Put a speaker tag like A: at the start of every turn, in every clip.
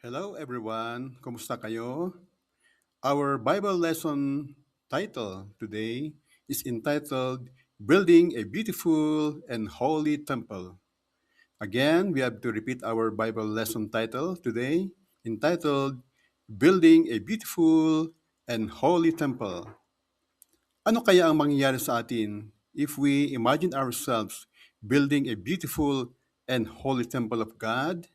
A: Hello everyone, kumusta kayo? Our Bible lesson title today is entitled Building a Beautiful and Holy Temple. Again, we have to repeat our Bible lesson title today entitled Building a Beautiful and Holy Temple. Ano kaya ang mangyayari sa atin if we imagine ourselves building a beautiful and holy temple of God?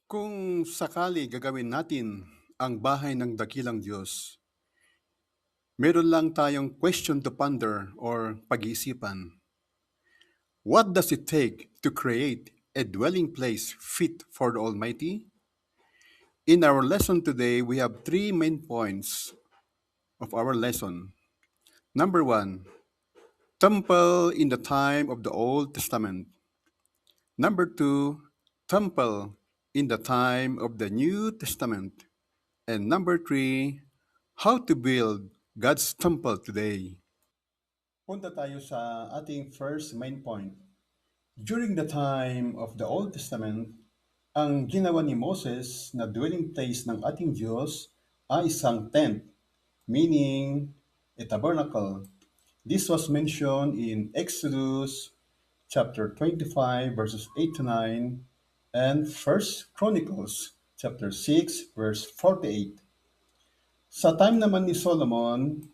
A: Kung sakali gagawin natin ang bahay ng dakilang Diyos, meron lang tayong question to ponder or pag-iisipan. What does it take to create a dwelling place fit for the Almighty? In our lesson today, we have three main points of our lesson. Number one, temple in the time of the Old Testament. Number two, temple in the time of the New Testament. And number three, how to build God's temple today. Punta tayo sa ating first main point. During the time of the Old Testament, ang ginawa ni Moses na dwelling place ng ating Diyos ay isang tent, meaning a tabernacle. This was mentioned in Exodus chapter 25 verses 8 to 9 and First Chronicles chapter 6 verse 48. Sa time naman ni Solomon,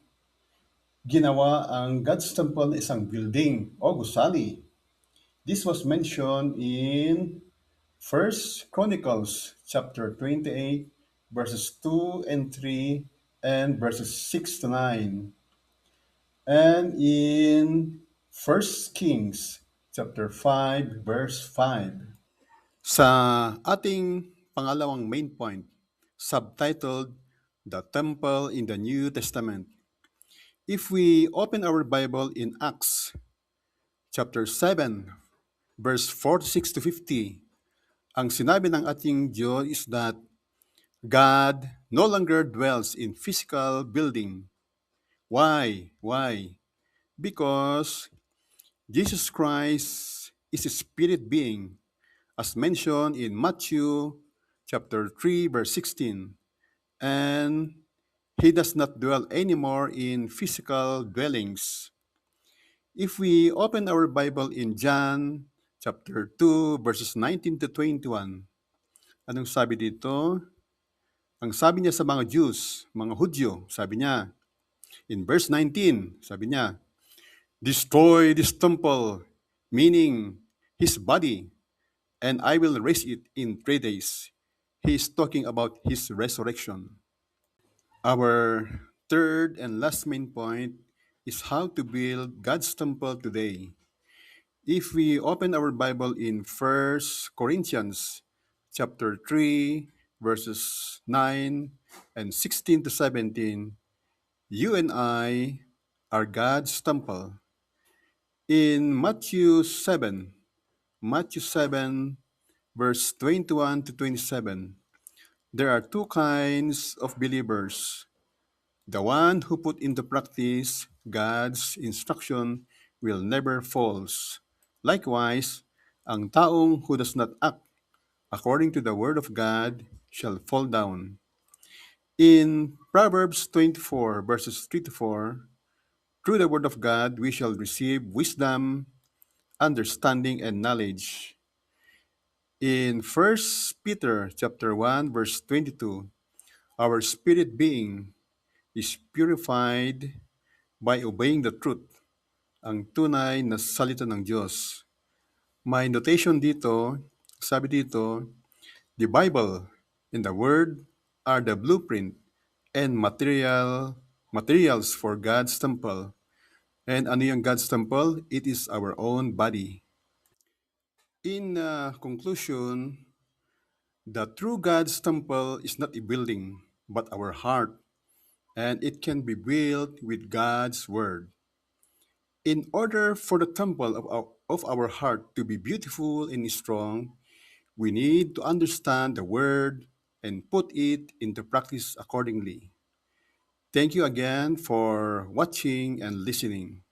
A: ginawa ang God's Temple na isang building o gusali. This was mentioned in First Chronicles chapter 28 verses 2 and 3 and verses 6 to 9 and in First Kings chapter 5 verse 5. Sa ating pangalawang main point, subtitled The Temple in the New Testament. If we open our Bible in Acts chapter 7, verse 46 to 50, ang sinabi ng ating Diyos is that God no longer dwells in physical building. Why? Why? Because Jesus Christ is a spirit being, as mentioned in Matthew chapter 3, verse 16, and he does not dwell anymore in physical dwellings. If we open our Bible in John chapter 2 verses 19 to 21, anong sabi dito? Ang sabi niya sa mga Jews, mga Hudyo, sabi niya, in verse 19, sabi niya, destroy this temple, meaning his body, and I will raise it in 3 days. He is talking about his resurrection. Our third and last main point is how to build God's temple today. If we open our Bible in First Corinthians chapter 3 verses 9 and 16 to 17, you and I are God's temple. In Matthew 7 verse 21 to 27, there are two kinds of believers. The one who put into practice God's instruction will never falls. Likewise, ang taong who does not act according to the word of God shall fall down. In Proverbs 24 verses 3 to 4, through the word of God we shall receive wisdom, understanding, and knowledge. In First Peter chapter 1 verse 22, our spirit being is purified by obeying the truth, ang tunay na salita ng Diyos. May notation dito, sabi dito, the Bible and the Word are the blueprint and materials for God's temple. And ano yung God's temple? It is our own body. In conclusion, the true God's temple is not a building, but our heart, and it can be built with God's Word. In order for the temple of our heart to be beautiful and strong, we need to understand the Word and put it into practice accordingly. Thank you again for watching and listening.